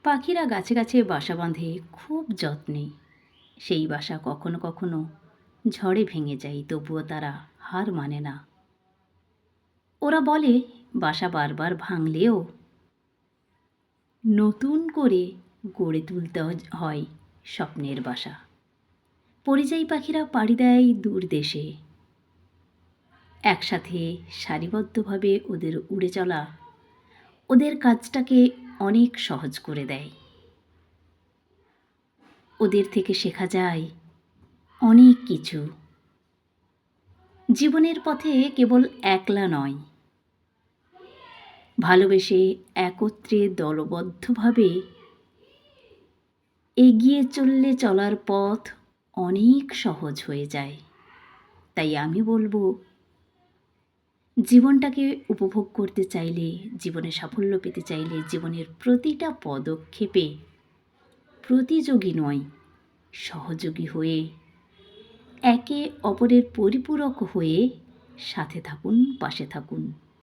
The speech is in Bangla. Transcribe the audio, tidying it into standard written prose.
পাখিরা গাছে গাছে বাসা বাঁধে খুব যত্নে। সেই বাসা কখনো কখনো ঝড়ে ভেঙে যায়, তবুও তারা হার মানে না। ওরা বলে বাসা বারবার ভাঙলেও নতুন করে গড়ে তুলতে হয় স্বপ্নের বাসা। পরিযায়ী পাখিরা পাড়ি দেয় দূর দেশে। একসাথে সারিবদ্ধভাবে ওদের উড়ে চলা ওদের কাজটাকে অনেক সহজ করে দেয়। ওদের থেকে শেখা যায় অনেক কিছু। জীবনের পথে কেবল একলা নয়, ভালোবেসে একত্রে দলবদ্ধভাবে এগিয়ে চললে চলার পথ অনেক সহজ হয়ে যায়। তাই আমি বলবো, জীবনটাকে উপভোগ করতে চাইলে, জীবনে সাফল্য পেতে চাইলে, জীবনের প্রতিটা পদক্ষেপে প্রতিযোগী নয়, সহযোগী হয়ে একে অপরের পরিপূরক হয়ে সাথে থাকুন, পাশে থাকুন।